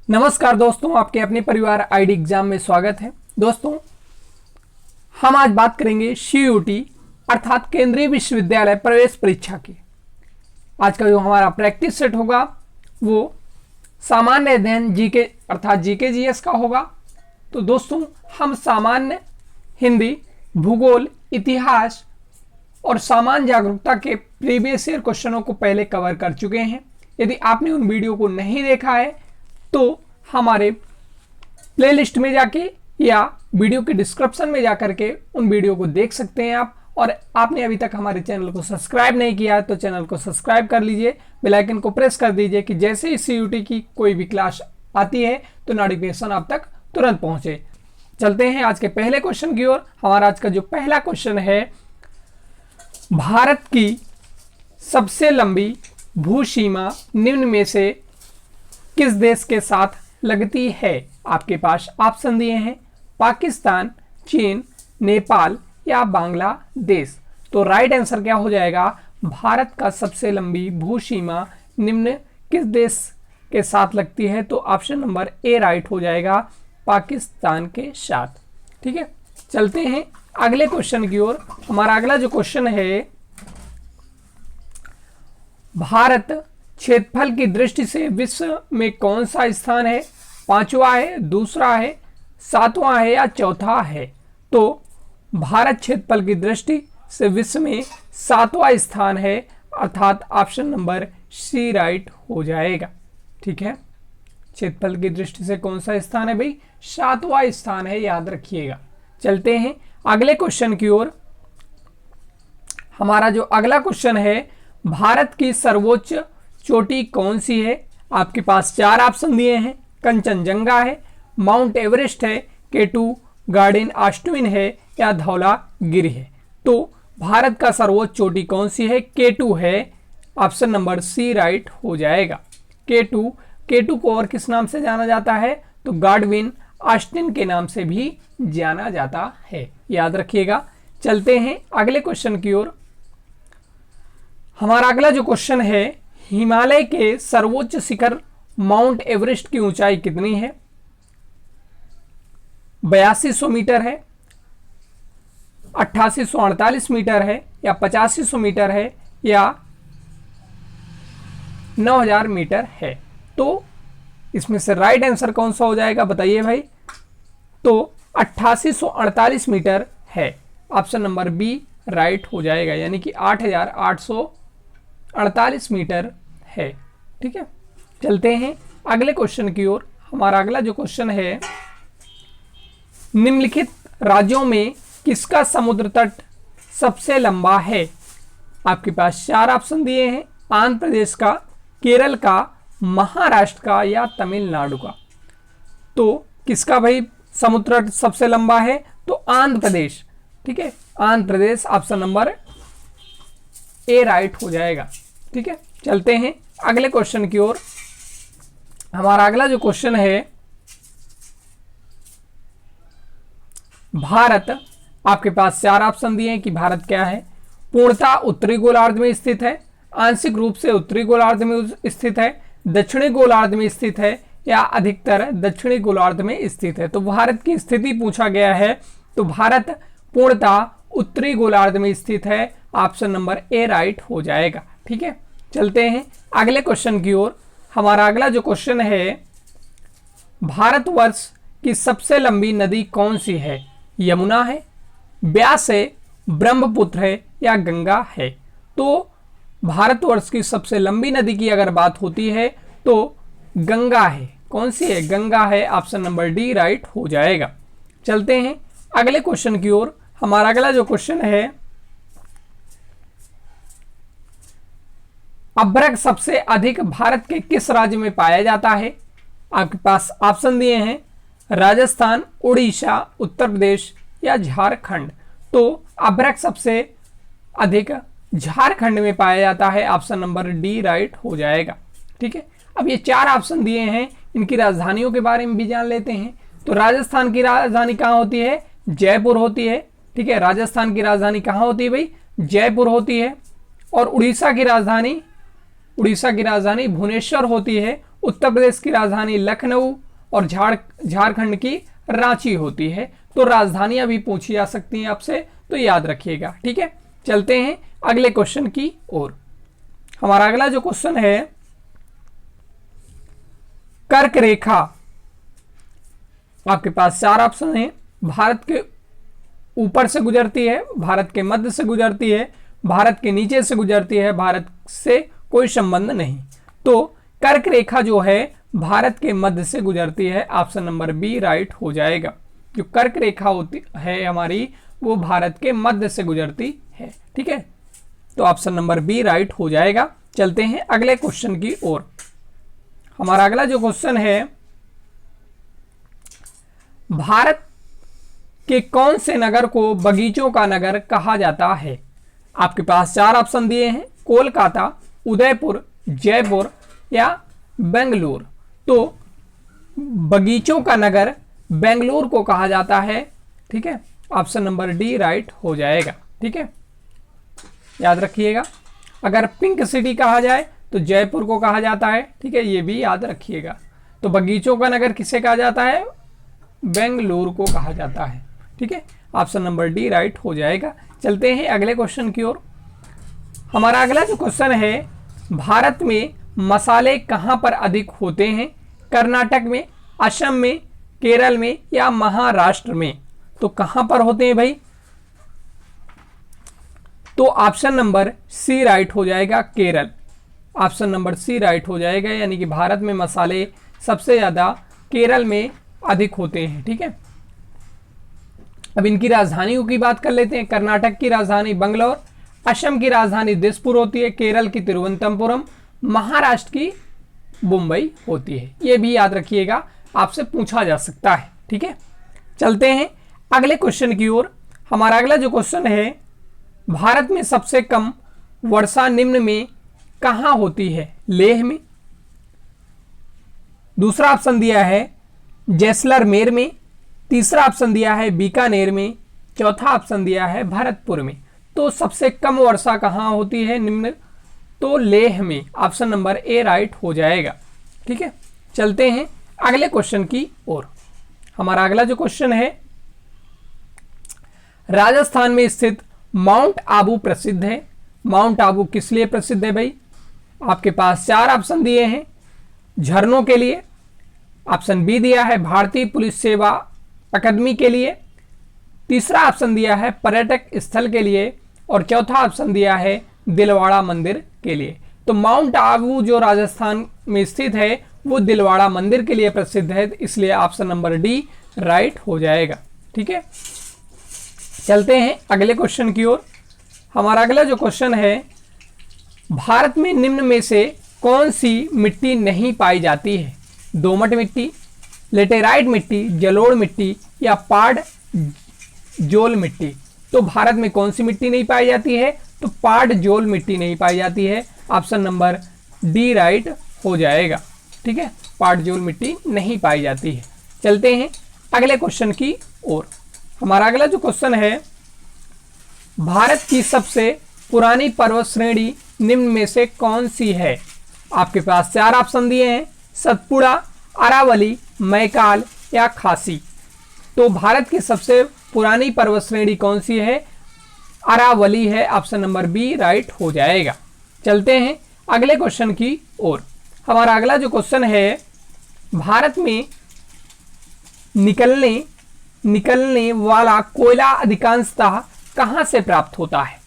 नमस्कार दोस्तों, आपके अपने परिवार आईडी एग्जाम में स्वागत है। दोस्तों, हम आज बात करेंगे सीयूटी अर्थात केंद्रीय विश्वविद्यालय प्रवेश परीक्षा की। आज का जो हमारा प्रैक्टिस सेट होगा वो सामान्य अध्ययन जीके अर्थात जीके जीएस का होगा। तो दोस्तों, हम सामान्य हिंदी, भूगोल, इतिहास और सामान्य जागरूकता के प्रीवियस ईयर क्वेश्चनों को पहले कवर कर चुके हैं। यदि आपने उन वीडियो को नहीं देखा है तो हमारे प्लेलिस्ट में जाके या वीडियो के डिस्क्रिप्शन में जाकर के उन वीडियो को देख सकते हैं आप। और आपने अभी तक हमारे चैनल को सब्सक्राइब नहीं किया है तो चैनल को सब्सक्राइब कर लीजिए, बेल आइकन को प्रेस कर दीजिए कि जैसे ही सीयूटी की कोई भी क्लास आती है तो नोटिफिकेशन आप तक तुरंत पहुंचे। चलते हैं आज के पहले क्वेश्चन की ओर। हमारा आज का जो पहला क्वेश्चन है, भारत की सबसे लंबी भूसीमा निम्न में से किस देश के साथ लगती है? आपके पास ऑप्शन दिए हैं पाकिस्तान, चीन, नेपाल या बांग्लादेश। तो राइट आंसर क्या हो जाएगा? भारत का सबसे लंबी भूसीमा निम्न किस देश के साथ लगती है? तो ऑप्शन नंबर ए राइट हो जाएगा, पाकिस्तान के साथ। ठीक है, चलते हैं अगले क्वेश्चन की ओर। हमारा अगला जो क्वेश्चन है, भारत क्षेत्रफल की दृष्टि से विश्व में कौन सा स्थान है? पांचवा है, दूसरा है, सातवां है या चौथा है? तो भारत क्षेत्रफल की दृष्टि से विश्व में सातवां स्थान है, अर्थात ऑप्शन नंबर सी राइट हो जाएगा। ठीक है, क्षेत्रफल की दृष्टि से कौन सा स्थान है भाई? सातवां स्थान है, याद रखिएगा। चलते हैं अगले क्वेश्चन की ओर। हमारा जो अगला क्वेश्चन है, भारत की सर्वोच्च चोटी कौन सी है? आपके पास चार ऑप्शन दिए हैं, कंचनजंगा है, माउंट एवरेस्ट है, केटू गार्डन आस्टविन है या धौलागिरी है। तो भारत का सर्वोच्च चोटी कौन सी है? केटू है, ऑप्शन नंबर सी राइट हो जाएगा। केटू को और किस नाम से जाना जाता है? तो गार्डविन आस्टिन के नाम से भी जाना जाता है, याद रखिएगा। चलते हैं अगले क्वेश्चन की ओर। हमारा अगला जो क्वेश्चन है, हिमालय के सर्वोच्च शिखर माउंट एवरेस्ट की ऊंचाई कितनी है? 8200 मीटर है, 8848 मीटर है या 8500 मीटर है या 9000 मीटर है? तो इसमें से राइट आंसर कौन सा हो जाएगा बताइए भाई? तो 8848 मीटर है, ऑप्शन नंबर बी राइट हो जाएगा, यानी कि 8848 मीटर है। ठीक है, चलते हैं अगले क्वेश्चन की ओर। हमारा अगला जो क्वेश्चन है, निम्नलिखित राज्यों में किसका समुद्र तट सबसे लंबा है? आपके पास चार ऑप्शन दिए हैं, आंध्र प्रदेश का, केरल का, महाराष्ट्र का या तमिलनाडु का। तो किसका भाई समुद्र तट सबसे लंबा है? तो आंध्र प्रदेश। ठीक है, Andhra Pradesh, option number A right हो जाएगा। ठीक है, चलते हैं अगले क्वेश्चन की ओर। हमारा अगला जो क्वेश्चन है, भारत, आपके पास चार ऑप्शन दिए हैं कि भारत क्या है? पूर्णतः उत्तरी गोलार्ध में स्थित है, आंशिक रूप से उत्तरी गोलार्ध में स्थित है, दक्षिणी गोलार्ध में स्थित है या अधिकतर दक्षिणी गोलार्ध में स्थित है? तो भारत की स्थिति पूछा गया है, तो भारत पूर्णतः उत्तरी गोलार्ध में स्थित है, ऑप्शन नंबर ए राइट हो जाएगा। ठीक है, चलते हैं अगले क्वेश्चन की ओर। हमारा अगला जो क्वेश्चन है, भारतवर्ष की सबसे लंबी नदी कौन सी है? यमुना है, ब्यास है, ब्रह्मपुत्र है या गंगा है? तो भारतवर्ष की सबसे लंबी नदी की अगर बात होती है तो गंगा है। कौन सी है? गंगा है, ऑप्शन नंबर डी राइट हो जाएगा। चलते हैं अगले क्वेश्चन की ओर। हमारा अगला जो क्वेश्चन है, अभ्रक सबसे अधिक भारत के किस राज्य में पाया जाता है? आपके पास ऑप्शन दिए हैं, राजस्थान, उड़ीसा, उत्तर प्रदेश या झारखंड। तो अभ्रक सबसे अधिक झारखंड में पाया जाता है, ऑप्शन नंबर डी राइट हो जाएगा। ठीक है, अब ये चार ऑप्शन दिए हैं, इनकी राजधानियों के बारे में भी जान लेते हैं। तो राजस्थान की राजधानी कहाँ होती है? जयपुर होती है। ठीक है, राजस्थान की राजधानी कहाँ होती है भाई? जयपुर होती है। और उड़ीसा की राजधानी भुवनेश्वर होती है। उत्तर प्रदेश की राजधानी लखनऊ और झारखंड की रांची होती है। तो राजधानियां भी पूछी जा सकती हैं आपसे, तो याद रखिएगा। ठीक है, चलते हैं अगले क्वेश्चन की ओर। हमारा अगला जो क्वेश्चन है, कर्क रेखा, आपके पास 4 ऑप्शन है। भारत के ऊपर से गुजरती है, भारत के मध्य से गुजरती है, भारत के नीचे से गुजरती है, भारत से कोई संबंध नहीं। तो कर्क रेखा जो है भारत के मध्य से गुजरती है, ऑप्शन नंबर बी राइट हो जाएगा। जो कर्क रेखा होती है हमारी, वो भारत के मध्य से गुजरती है। ठीक है, तो ऑप्शन नंबर बी राइट हो जाएगा। चलते हैं अगले क्वेश्चन की ओर। हमारा अगला जो क्वेश्चन है, भारत के कौन से नगर को बगीचों का नगर कहा जाता है? आपके पास 4 ऑप्शन दिए हैं, कोलकाता, उदयपुर, जयपुर या बेंगलुरु। तो बगीचों का नगर बेंगलुरु को कहा जाता है। ठीक है, ऑप्शन नंबर डी राइट हो जाएगा। ठीक है, याद रखिएगा। अगर पिंक सिटी कहा जाए तो जयपुर को कहा जाता है। ठीक है, ये भी याद रखिएगा। तो बगीचों का नगर किसे कहा जाता है? बेंगलुरु को कहा जाता है। ठीक है, ऑप्शन नंबर डी राइट हो जाएगा। चलते हैं अगले क्वेश्चन की ओर। हमारा अगला जो क्वेश्चन है, भारत में मसाले कहां पर अधिक होते हैं? कर्नाटक में, असम में, केरल में या महाराष्ट्र में? तो कहां पर होते हैं भाई? तो ऑप्शन नंबर सी राइट हो जाएगा, Kerala. Option number C right हो जाएगा, यानी कि भारत में मसाले सबसे ज्यादा केरल में अधिक होते हैं। ठीक है, अब इनकी राजधानियों की बात कर लेते हैं। कर्नाटक की राजधानी बंगलौर, असम की राजधानी दिसपुर होती है, केरल की तिरुवनंतपुरम, महाराष्ट्र की मुंबई होती है। यह भी याद रखिएगा, आपसे पूछा जा सकता है। ठीक है, चलते हैं अगले क्वेश्चन की ओर। हमारा अगला जो क्वेश्चन है, भारत में सबसे कम वर्षा निम्न में कहां होती है? लेह में, दूसरा ऑप्शन दिया है जैसलमेर में, तीसरा ऑप्शन दिया है बीकानेर में, चौथा ऑप्शन दिया है भरतपुर में। तो सबसे कम वर्षा कहां होती है निम्न? तो लेह में, ऑप्शन नंबर ए राइट हो जाएगा। ठीक है, चलते हैं अगले क्वेश्चन की ओर। हमारा अगला जो क्वेश्चन है, राजस्थान में स्थित माउंट आबू प्रसिद्ध है। माउंट आबू किस लिए प्रसिद्ध है भाई? आपके पास 4 ऑप्शन दिए हैं, झरनों के लिए, ऑप्शन बी दिया है भारतीय पुलिस सेवा अकादमी के लिए, तीसरा ऑप्शन दिया है पर्यटक स्थल के लिए और चौथा ऑप्शन दिया है दिलवाड़ा मंदिर के लिए। तो माउंट आबू जो राजस्थान में स्थित है वो दिलवाड़ा मंदिर के लिए प्रसिद्ध है, इसलिए ऑप्शन नंबर डी राइट हो जाएगा। ठीक है, चलते हैं अगले क्वेश्चन की ओर। हमारा अगला जो क्वेश्चन है, भारत में निम्न में से कौन सी मिट्टी नहीं पाई जाती है? दोमट मिट्टी, लेटेराइट मिट्टी, जलोढ़ मिट्टी या पाड़ जोल मिट्टी? तो भारत में कौन सी मिट्टी नहीं पाई जाती है? तो पाड़ जोल मिट्टी नहीं पाई जाती है, ऑप्शन नंबर डी राइट हो जाएगा। ठीक है, पाड़ जोल मिट्टी नहीं पाई जाती है। चलते हैं अगले क्वेश्चन की ओर। हमारा अगला जो क्वेश्चन है, भारत की सबसे पुरानी पर्वत श्रेणी निम्न में से कौन सी है? आपके पास 4 ऑप्शन दिए हैं, सतपुड़ा, अरावली, मैकाल या खासी। तो भारत की सबसे पुरानी पर्वत श्रेणी कौन सी है? अरावली है, ऑप्शन नंबर बी राइट हो जाएगा। चलते हैं अगले क्वेश्चन की ओर। हमारा अगला जो क्वेश्चन है, भारत में निकलने वाला कोयला अधिकांशतः कहां से प्राप्त होता है?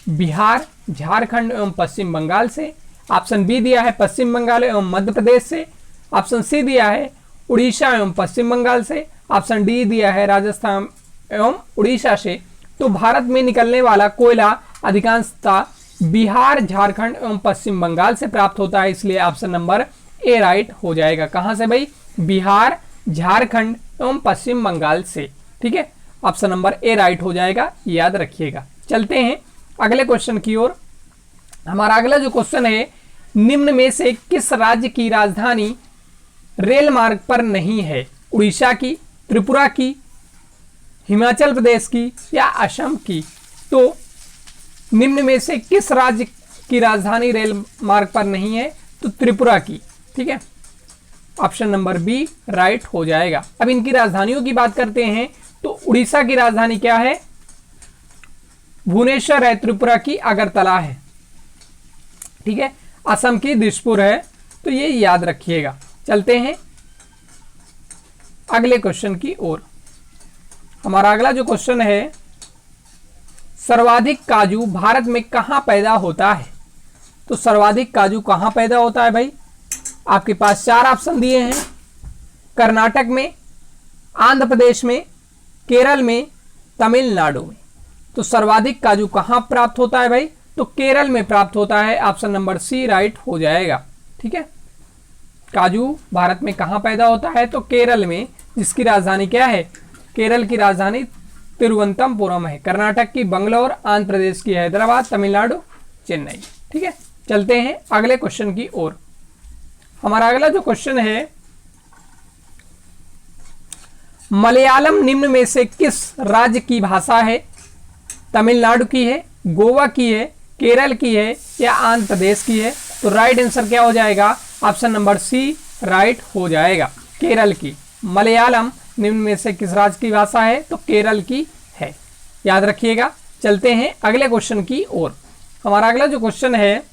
बिहार, झारखंड एवं पश्चिम बंगाल से, ऑप्शन बी दिया है पश्चिम बंगाल एवं मध्य प्रदेश से, ऑप्शन सी दिया है उड़ीसा एवं पश्चिम बंगाल से, ऑप्शन डी दिया है राजस्थान एवं उड़ीसा से। तो भारत में निकलने वाला कोयला अधिकांशतः बिहार, झारखंड एवं पश्चिम बंगाल से प्राप्त होता है, इसलिए ऑप्शन नंबर ए राइट हो जाएगा। कहां से भाई? बिहार, झारखंड एवं पश्चिम बंगाल से। ठीक है, ऑप्शन नंबर ए राइट हो जाएगा, याद रखिएगा। चलते हैं अगले क्वेश्चन की ओर। हमारा अगला जो क्वेश्चन है, निम्न में से किस राज्य की राजधानी रेल मार्ग पर नहीं है? उड़ीसा की, त्रिपुरा की, हिमाचल प्रदेश की या असम की? तो निम्न में से किस राज्य की राजधानी रेल मार्ग पर नहीं है? तो त्रिपुरा की। ठीक है, ऑप्शन नंबर बी राइट हो जाएगा। अब इनकी राजधानियों की बात करते हैं तो उड़ीसा की राजधानी क्या है? भुवनेश्वर है। त्रिपुरा की अगरतला है। ठीक है, असम की दिसपुर है। तो ये याद रखिएगा। चलते हैं अगले क्वेश्चन की ओर। हमारा अगला जो क्वेश्चन है, सर्वाधिक काजू भारत में कहां पैदा होता है? तो सर्वाधिक काजू कहां पैदा होता है भाई? आपके पास 4 ऑप्शन दिए हैं। कर्नाटक में, आंध्र प्रदेश में, केरल में, तमिलनाडु में। तो सर्वाधिक काजू कहां प्राप्त होता है भाई? तो केरल में प्राप्त होता है। ऑप्शन नंबर सी राइट हो जाएगा। ठीक है, काजू भारत में कहां पैदा होता है? तो केरल में, जिसकी राजधानी क्या है? केरल की राजधानी तिरुवनंतपुरम है। कर्नाटक की बंगलौर, आंध्र प्रदेश की हैदराबाद, तमिलनाडु चेन्नई। ठीक है, चलते हैं अगले क्वेश्चन की ओर। हमारा अगला जो क्वेश्चन है, मलयालम निम्न में से किस राज्य की भाषा है? तमिलनाडु की है, गोवा की है, केरल की है या आंध्र प्रदेश की है? तो राइट आंसर क्या हो जाएगा? ऑप्शन नंबर सी राइट हो जाएगा, केरल की। मलयालम निम्न में से किस राज्य की भाषा है? तो केरल की है, याद रखिएगा। चलते हैं अगले क्वेश्चन की ओर। हमारा अगला जो क्वेश्चन है,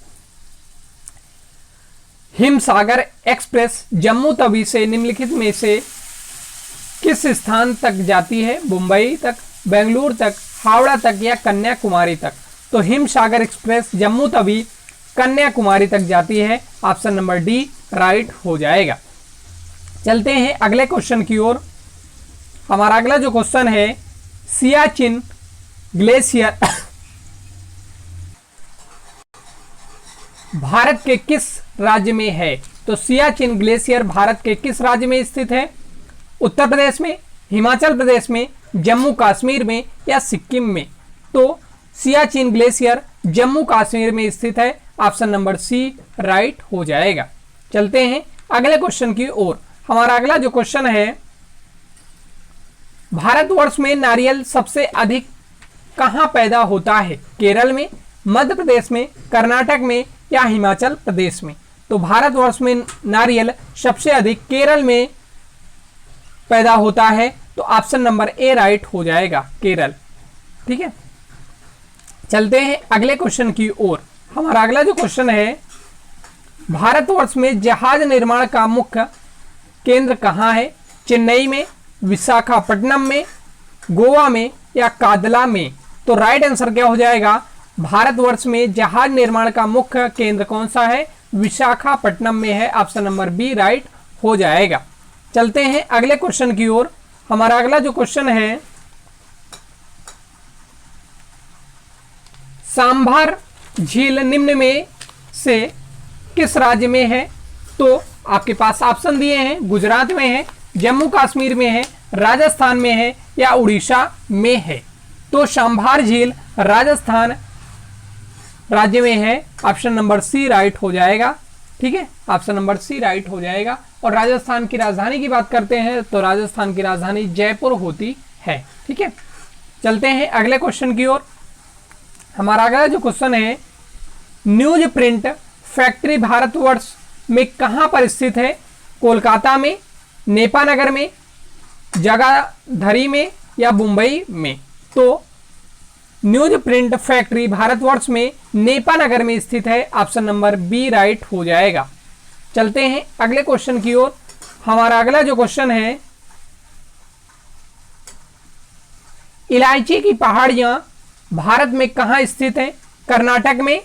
हिमसागर एक्सप्रेस जम्मू तवी से निम्नलिखित में से किस स्थान तक जाती है? मुंबई तक, बेंगलुरु तक, हावड़ा तक या कन्याकुमारी तक? तो हिमसागर एक्सप्रेस जम्मू तवी कन्याकुमारी तक जाती है। ऑप्शन नंबर डी राइट हो जाएगा। चलते हैं अगले क्वेश्चन की ओर। हमारा अगला जो क्वेश्चन है, सियाचिन ग्लेशियर भारत के किस राज्य में है? तो सियाचिन ग्लेशियर भारत के किस राज्य में स्थित है? उत्तर प्रदेश में, हिमाचल प्रदेश में, जम्मू कश्मीर में या सिक्किम में? तो सियाचिन ग्लेशियर जम्मू कश्मीर में स्थित है। ऑप्शन नंबर सी राइट हो जाएगा। चलते हैं अगले क्वेश्चन की ओर। हमारा अगला जो क्वेश्चन है, भारतवर्ष में नारियल सबसे अधिक कहां पैदा होता है? केरल में, मध्य प्रदेश में, कर्नाटक में या हिमाचल प्रदेश में? तो भारतवर्ष में नारियल सबसे अधिक केरल में पैदा होता है। तो ऑप्शन नंबर ए राइट हो जाएगा, केरल। ठीक है, चलते हैं अगले क्वेश्चन की ओर। हमारा अगला जो क्वेश्चन है, भारतवर्ष में जहाज निर्माण का मुख्य केंद्र कहां है? चेन्नई में, विशाखापट्टनम में, गोवा में या कादला में? तो राइट आंसर क्या हो जाएगा? भारतवर्ष में जहाज निर्माण का मुख्य केंद्र कौन सा है? विशाखापट्टनम में है। ऑप्शन नंबर बी राइट हो जाएगा। चलते हैं अगले क्वेश्चन की ओर। हमारा अगला जो क्वेश्चन है, सांभर झील निम्न में से किस राज्य में है? तो आपके पास ऑप्शन दिए हैं, गुजरात में है, जम्मू कश्मीर में है, राजस्थान में है या उड़ीसा में है? तो सांभर झील राजस्थान राज्य में है। ऑप्शन नंबर सी राइट हो जाएगा। ठीक है, ऑप्शन नंबर सी राइट हो जाएगा। और राजस्थान की राजधानी की बात करते हैं तो राजस्थान की राजधानी जयपुर होती है। ठीक है, चलते हैं अगले क्वेश्चन की ओर। हमारा अगला जो क्वेश्चन है, न्यूज प्रिंट फैक्ट्री भारतवर्ष में कहां पर स्थित है? कोलकाता में, नेपानगर में, जगाधरी में या मुंबई में? तो न्यूज प्रिंट फैक्ट्री भारतवर्ष में नेपानगर में स्थित है। ऑप्शन नंबर बी राइट हो जाएगा। चलते हैं अगले क्वेश्चन की ओर। हमारा अगला जो क्वेश्चन है, इलायची की पहाड़ियां भारत में कहां स्थित हैं? कर्नाटक में,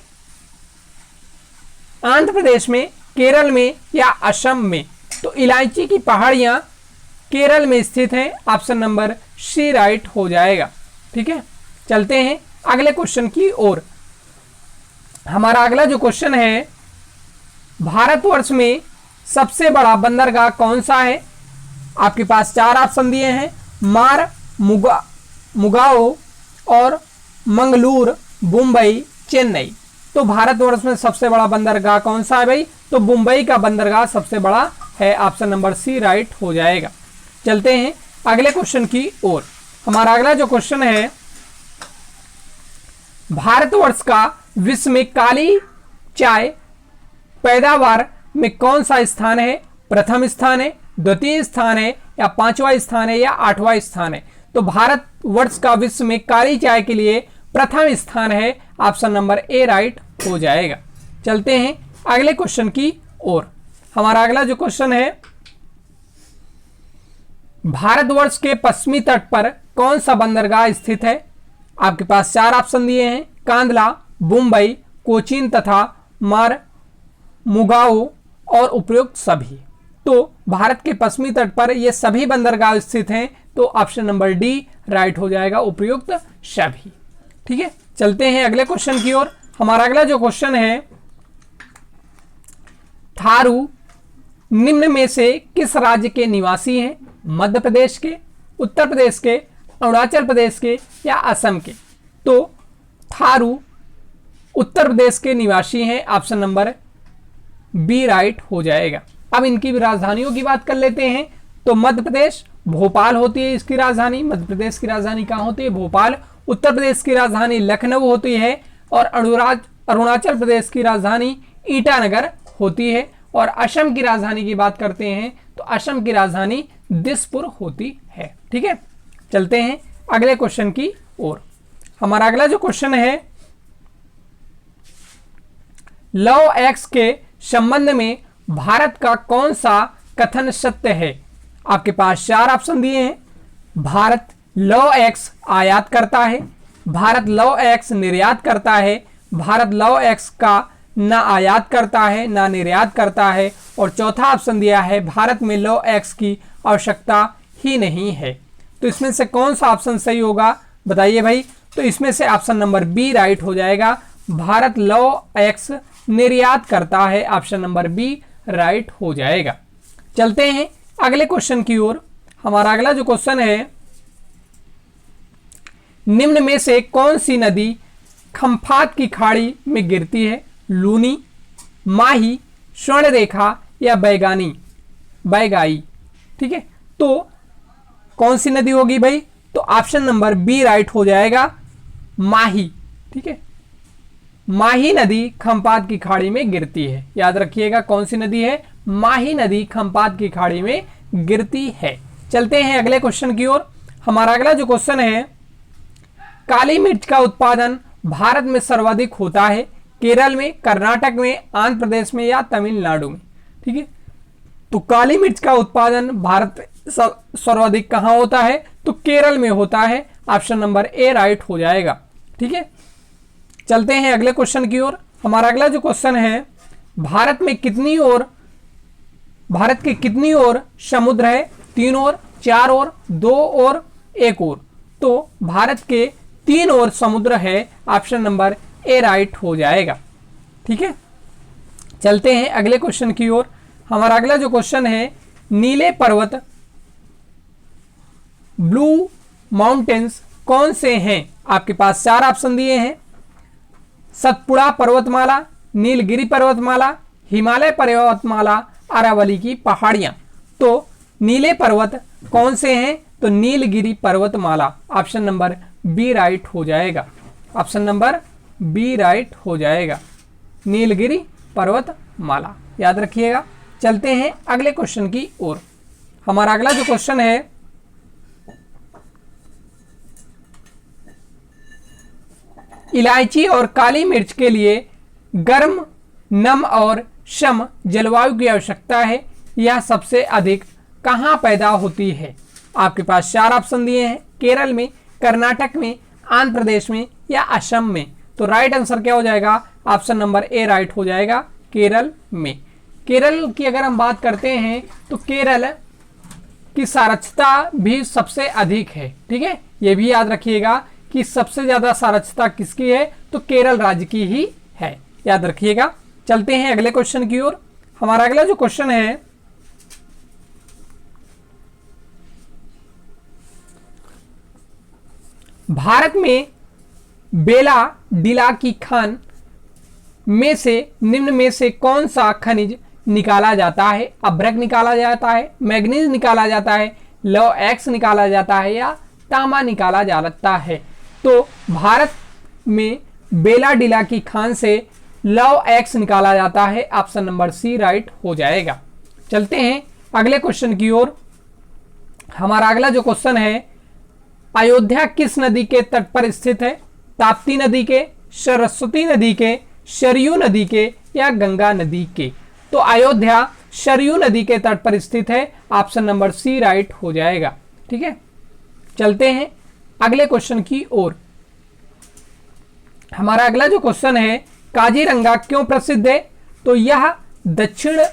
आंध्र प्रदेश में, केरल में या असम में? तो इलायची की पहाड़ियां केरल में स्थित हैं। ऑप्शन नंबर सी राइट हो जाएगा। ठीक है, चलते हैं अगले क्वेश्चन की ओर। हमारा अगला जो क्वेश्चन है, भारतवर्ष में सबसे बड़ा बंदरगाह कौन सा है? आपके पास 4 ऑप्शन दिए हैं, मार, मुगाओ और मंगलूर, मुंबई, चेन्नई। तो भारतवर्ष में सबसे बड़ा बंदरगाह कौन सा है भाई? तो मुंबई का बंदरगाह सबसे बड़ा है। ऑप्शन नंबर सी राइट हो जाएगा। चलते हैं अगले क्वेश्चन की ओर। हमारा अगला जो क्वेश्चन है, भारतवर्ष का विश्व में काली चाय पैदावार में कौन सा स्थान है? प्रथम स्थान है, द्वितीय स्थान है, या पांचवा स्थान है, या आठवां स्थान है? तो भारत वर्ष का विश्व में काली चाय के लिए प्रथम स्थान है। ऑप्शन नंबर ए राइट हो जाएगा। चलते हैं अगले क्वेश्चन की ओर। हमारा अगला जो क्वेश्चन है, भारतवर्ष के पश्चिमी तट पर कौन सा बंदरगाह स्थित है? आपके पास चार ऑप्शन दिए हैं, कांदला, मुंबई, कोचीन तथा मुगाओ और उपयुक्त सभी। तो भारत के पश्चिमी तट पर ये सभी बंदरगाह स्थित हैं, तो ऑप्शन नंबर डी राइट हो जाएगा, उपयुक्त सभी। ठीक है, चलते हैं अगले क्वेश्चन की ओर। हमारा अगला जो क्वेश्चन है, थारू निम्न में से किस राज्य के निवासी हैं? मध्य प्रदेश के, उत्तर प्रदेश के, अरुणाचल प्रदेश के, या असम के? तो थारू उत्तर प्रदेश के निवासी हैं। ऑप्शन नंबर बी राइट हो जाएगा। अब इनकी राजधानियों की बात कर लेते हैं। तो मध्य प्रदेश भोपाल होती है इसकी राजधानी। मध्य प्रदेश की राजधानी कहाँ होती है? भोपाल। उत्तर प्रदेश की राजधानी लखनऊ होती है और अरुणाचल प्रदेश की राजधानी ईटानगर होती है। और असम की राजधानी की बात करते हैं तो असम की राजधानी दिसपुर होती है। ठीक है, चलते हैं अगले क्वेश्चन की ओर। हमारा अगला जो क्वेश्चन है, लव एक्स के संबंध में भारत का कौन सा कथन सत्य है? आपके पास चार ऑप्शन दिए हैं। भारत लव एक्स आयात करता है, भारत लव एक्स निर्यात करता है, भारत लव एक्स का ना आयात करता है ना निर्यात करता है, और चौथा ऑप्शन दिया है भारत में लव एक्स की आवश्यकता ही नहीं है। तो इसमें से कौन सा ऑप्शन सही होगा बताइए भाई। तो इसमें से ऑप्शन नंबर बी राइट हो जाएगा, भारत लव एक्स निर्यात करता है। ऑप्शन नंबर बी राइट हो जाएगा। चलते हैं अगले क्वेश्चन की ओर। हमारा अगला जो क्वेश्चन है, निम्न में से कौन सी नदी खंफात की खाड़ी में गिरती है? लूनी, माही, स्वर्णरेखा, या बैगाई? ठीक है, तो कौन सी नदी होगी भाई? तो ऑप्शन नंबर बी राइट हो जाएगा, माही। ठीक है, माही नदी खंपात की खाड़ी में गिरती है। याद रखिएगा कौन सी नदी है? माही नदी खंपात की खाड़ी में गिरती है। चलते हैं अगले क्वेश्चन की ओर। हमारा अगला जो क्वेश्चन है, काली मिर्च का उत्पादन भारत में सर्वाधिक होता है? केरल में, कर्नाटक में, आंध्र प्रदेश में, या तमिलनाडु में? ठीक है, तो काली मिर्च का उत्पादन भारत सर्वाधिक कहां होता है? तो केरल में होता है। ऑप्शन नंबर ए राइट हो जाएगा। ठीक है, चलते हैं अगले क्वेश्चन की ओर। हमारा अगला जो क्वेश्चन है, भारत के कितनी ओर समुद्र है? 3 ओर, 4 ओर, 2 ओर, 1 ओर? तो भारत के 3 ओर समुद्र है। ऑप्शन नंबर ए राइट हो जाएगा। ठीक है, चलते हैं अगले क्वेश्चन की ओर। हमारा अगला जो क्वेश्चन है, नीले पर्वत ब्लू माउंटेन्स कौन से हैं? आपके पास चार ऑप्शन दिए हैं, सतपुड़ा पर्वतमाला, नीलगिरी पर्वतमाला, हिमालय पर्वतमाला, अरावली की पहाड़ियां। तो नीले पर्वत कौन से हैं? तो नीलगिरी पर्वतमाला। ऑप्शन नंबर बी राइट हो जाएगा। ऑप्शन नंबर बी राइट हो जाएगा, नीलगिरी पर्वतमाला। याद रखिएगा। चलते हैं अगले क्वेश्चन की ओर। हमारा अगला जो क्वेश्चन है, इलायची और काली मिर्च के लिए गर्म, नम और सम जलवायु की आवश्यकता है। यह सबसे अधिक कहां पैदा होती है? आपके पास चार ऑप्शन दिए हैं, केरल में, कर्नाटक में, आंध्र प्रदेश में, या असम में? तो राइट आंसर क्या हो जाएगा? ऑप्शन नंबर ए राइट हो जाएगा, केरल में। केरल की अगर हम बात करते हैं तो केरल की साक्षरता भी सबसे अधिक है। ठीक है, यह भी याद रखिएगा कि सबसे ज्यादा साक्षरता किसकी है? तो केरल राज्य की ही है। याद रखिएगा। चलते हैं अगले क्वेश्चन की ओर। हमारा अगला जो क्वेश्चन है, भारत में बेला डिला की खान में से निम्न में से कौन सा खनिज निकाला जाता है? अभ्रक निकाला जाता है, मैग्नीज निकाला जाता है, लौह एक्स निकाला जाता है, या तांबा निकाला जाता है? तो भारत में बेला डिला की खान से लौह एक्स निकाला जाता है। ऑप्शन नंबर सी राइट हो जाएगा। चलते हैं अगले क्वेश्चन की ओर। हमारा अगला जो क्वेश्चन है, अयोध्या किस नदी के तट पर स्थित है? ताप्ती नदी के, सरस्वती नदी के, सरयू नदी के या गंगा नदी के? तो अयोध्या सरयू नदी के तट पर स्थित है। ऑप्शन नंबर सी राइट हो जाएगा। ठीक है, चलते हैं अगले क्वेश्चन की ओर। हमारा अगला जो क्वेश्चन है, काजीरंगा क्यों प्रसिद्ध है? तो यह दक्षिण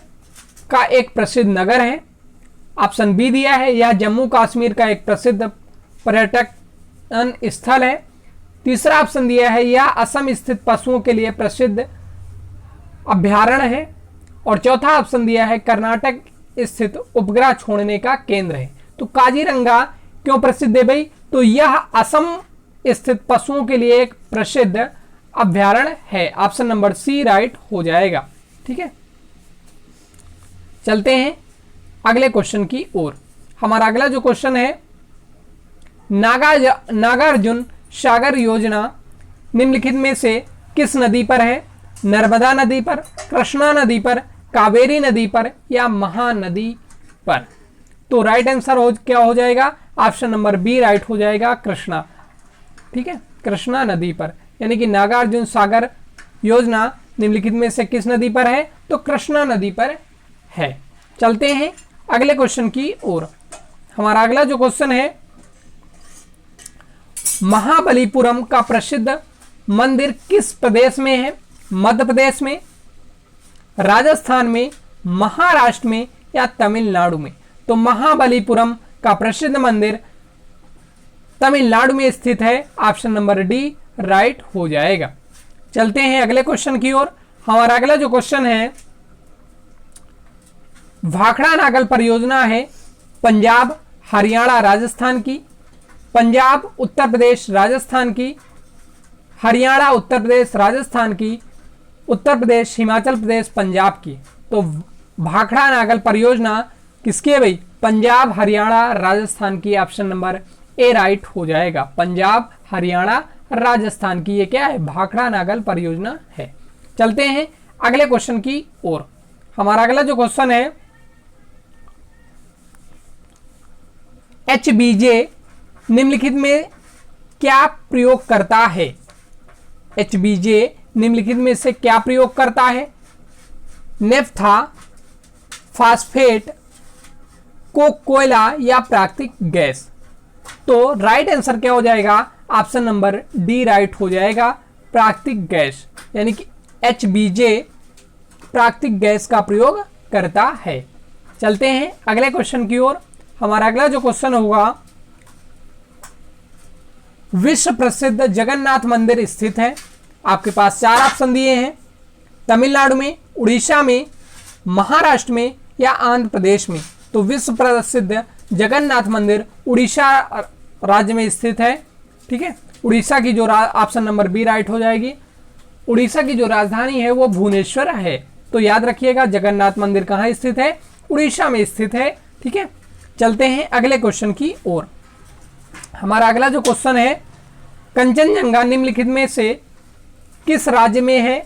का एक प्रसिद्ध नगर है। ऑप्शन बी दिया है, यह जम्मू कश्मीर का एक प्रसिद्ध पर्यटन स्थल है। तीसरा ऑप्शन दिया है, यह असम स्थित पशुओं के लिए प्रसिद्ध अभ्यारण्य है। और चौथा ऑप्शन दिया है, कर्नाटक स्थित उपग्रह छोड़ने का केंद्र है। तो काजीरंगा क्यों प्रसिद्ध है भाई? तो यह असम स्थित पशुओं के लिए एक प्रसिद्ध अभ्यारण्य है। ऑप्शन नंबर सी राइट हो जाएगा। ठीक है, चलते हैं अगले क्वेश्चन की ओर। हमारा अगला जो क्वेश्चन है, नागार्जुन सागर योजना निम्नलिखित में से किस नदी पर है? नर्मदा नदी पर, कृष्णा नदी पर, कावेरी नदी पर या महानदी पर? तो राइट आंसर क्या हो जाएगा? ऑप्शन नंबर बी राइट हो जाएगा, कृष्णा। ठीक है, कृष्णा नदी पर, यानी कि नागार्जुन सागर योजना निम्नलिखित में से किस नदी पर है? तो कृष्णा नदी पर है। चलते हैं अगले क्वेश्चन की ओर। हमारा अगला जो क्वेश्चन है, महाबलीपुरम का प्रसिद्ध मंदिर किस प्रदेश में है? मध्य प्रदेश में, राजस्थान में, महाराष्ट्र में या तमिलनाडु में? तो महाबलीपुरम का प्रसिद्ध मंदिर तमिलनाडु में स्थित है। ऑप्शन नंबर डी राइट हो जाएगा। चलते हैं अगले क्वेश्चन की ओर। हमारा अगला जो क्वेश्चन है, भाखड़ा नागल परियोजना है पंजाब, हरियाणा, राजस्थान की, पंजाब, उत्तर प्रदेश, राजस्थान की, हरियाणा, उत्तर प्रदेश, राजस्थान की, उत्तर प्रदेश, हिमाचल प्रदेश, पंजाब की? तो भाखड़ा नागल परियोजना किसकी है भाई? पंजाब, हरियाणा, राजस्थान की। ऑप्शन नंबर ए राइट हो जाएगा। पंजाब, हरियाणा, राजस्थान की ये क्या है? भाखड़ा नागल परियोजना है। चलते हैं अगले क्वेश्चन की ओर। हमारा अगला जो क्वेश्चन है, HBJ निम्नलिखित में क्या प्रयोग करता है? HBJ निम्नलिखित में से क्या प्रयोग करता है? नेफ्था, फास्फेट, कोयला या प्राकृतिक गैस? तो राइट आंसर क्या हो जाएगा? ऑप्शन नंबर डी राइट हो जाएगा, प्राकृतिक गैस। यानी कि HBJ प्राकृतिक गैस का प्रयोग करता है। चलते हैं अगले क्वेश्चन की ओर। हमारा अगला जो क्वेश्चन होगा, विश्व प्रसिद्ध जगन्नाथ मंदिर स्थित है। आपके पास चार ऑप्शन दिए हैं, तमिलनाडु में, उड़ीसा में, महाराष्ट्र में या आंध्र प्रदेश में? तो विश्व प्रसिद्ध जगन्नाथ मंदिर उड़ीसा राज्य में स्थित है। ठीक है, उड़ीसा की जो ऑप्शन नंबर बी राइट हो जाएगी। उड़ीसा की जो राजधानी है वो भुवनेश्वर है। तो याद रखिएगा, जगन्नाथ मंदिर कहाँ स्थित है? उड़ीसा में स्थित है। ठीक है, चलते हैं अगले क्वेश्चन की ओर। हमारा अगला जो क्वेश्चन है, कंचनजंगा निम्नलिखित में से किस राज्य में है?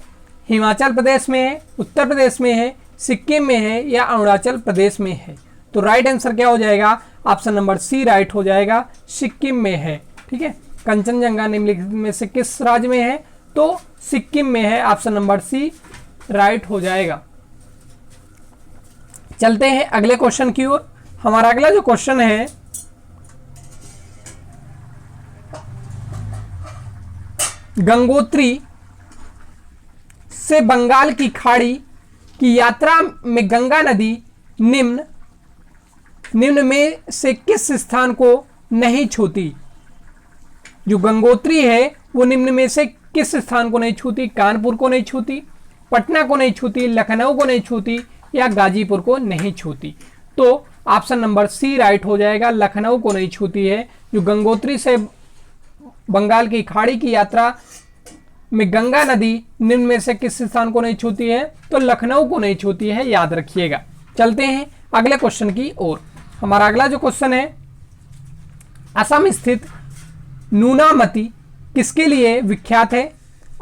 हिमाचल प्रदेश में है, उत्तर प्रदेश में है, सिक्किम में है या अरुणाचल प्रदेश में है? तो राइट आंसर क्या हो जाएगा? ऑप्शन नंबर सी राइट हो जाएगा, सिक्किम में है। ठीक है, कंचनजंगा निम्नलिखित में से किस राज्य में है? तो सिक्किम में है। ऑप्शन नंबर सी राइट हो जाएगा। चलते हैं अगले क्वेश्चन की ओर। हमारा अगला जो क्वेश्चन है, गंगोत्री से बंगाल की खाड़ी की यात्रा में गंगा नदी निम्न में से किस स्थान को नहीं छूती? जो गंगोत्री है वो निम्न में से किस स्थान को नहीं छूती? कानपुर को नहीं छूती, पटना को नहीं छूती, लखनऊ को नहीं छूती या गाजीपुर को नहीं छूती? तो ऑप्शन नंबर सी राइट हो जाएगा, लखनऊ को नहीं छूती है। जो गंगोत्री से बंगाल की खाड़ी की यात्रा में गंगा नदी निम्न में से किस स्थान को नहीं छूती है? तो लखनऊ को नहीं छूती है, याद रखिएगा। चलते हैं अगले क्वेश्चन की ओर। हमारा अगला जो क्वेश्चन है, असम स्थित नूनामती किसके लिए विख्यात है?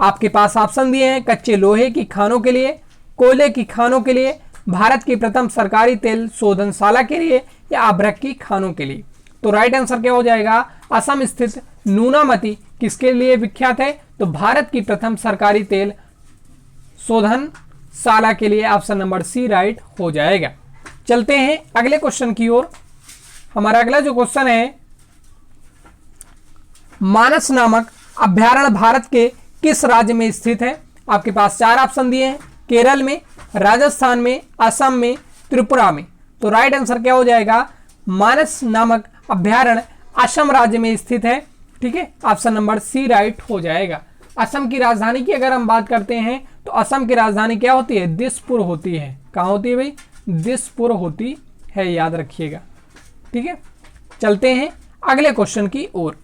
आपके पास ऑप्शन दिए हैं, कच्चे लोहे की खानों के लिए, कोयले की खानों के लिए, भारत की प्रथम सरकारी तेल शोधनशाला के लिए या अभ्रक की खानों के लिए? तो राइट आंसर क्या हो जाएगा? असम स्थित नूनामती किसके लिए विख्यात है? तो भारत की प्रथम सरकारी तेल शोधनशाला के लिए। ऑप्शन नंबर सी राइट हो जाएगा। चलते हैं अगले क्वेश्चन की ओर। हमारा अगला जो क्वेश्चन है, मानस नामक अभ्यारण्य भारत के किस राज्य में स्थित है? आपके पास चार ऑप्शन दिए हैं, केरल में, राजस्थान में, असम में, त्रिपुरा में। तो राइट आंसर क्या हो जाएगा? मानस नामक अभ्यारण्य असम राज्य में स्थित है। ठीक है, ऑप्शन नंबर सी राइट हो जाएगा। असम की राजधानी की अगर हम बात करते हैं तो असम की राजधानी क्या होती है? दिसपुर होती है। कहां होती है भाई? दिसपुर होती है, याद रखिएगा। ठीक है, चलते हैं अगले क्वेश्चन की ओर।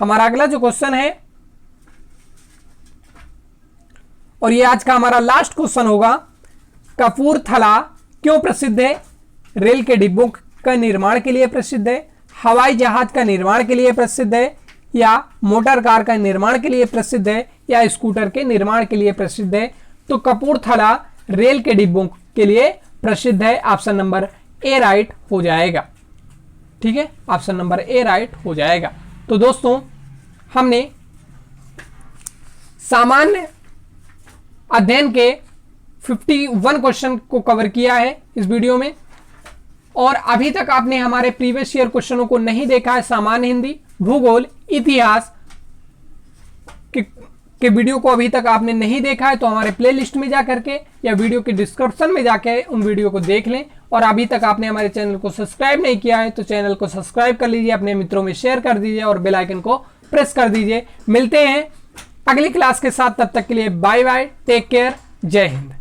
हमारा अगला जो क्वेश्चन है, और ये आज का हमारा लास्ट क्वेश्चन होगा, कपूरथला क्यों प्रसिद्ध है? रेल के डिब्बों का निर्माण के लिए प्रसिद्ध है, हवाई जहाज का निर्माण के लिए प्रसिद्ध है, या मोटर कार का निर्माण के लिए प्रसिद्ध है, या स्कूटर के निर्माण के लिए प्रसिद्ध है? तो कपूरथला रेल के डिब्बों के लिए प्रसिद्ध है। ऑप्शन नंबर ए राइट हो जाएगा। ठीक है, ऑप्शन नंबर ए राइट हो जाएगा। तो दोस्तों, हमने सामान्य अध्ययन के 51 क्वेश्चन को कवर किया है इस वीडियो में। और अभी तक आपने हमारे प्रीवियस ईयर क्वेश्चनों को नहीं देखा है, सामान्य हिंदी, भूगोल, इतिहास के वीडियो को अभी तक आपने नहीं देखा है, तो हमारे प्लेलिस्ट में जाकर के या वीडियो के डिस्क्रिप्शन में जाके उन वीडियो को देख लें। और अभी तक आपने हमारे चैनल को सब्सक्राइब नहीं किया है तो चैनल को सब्सक्राइब कर लीजिए, अपने मित्रों में शेयर कर दीजिए और बेल आइकन को प्रेस कर दीजिए। मिलते हैं अगली क्लास के साथ, तब तक के लिए बाय बाय, टेक केयर, जय हिंद।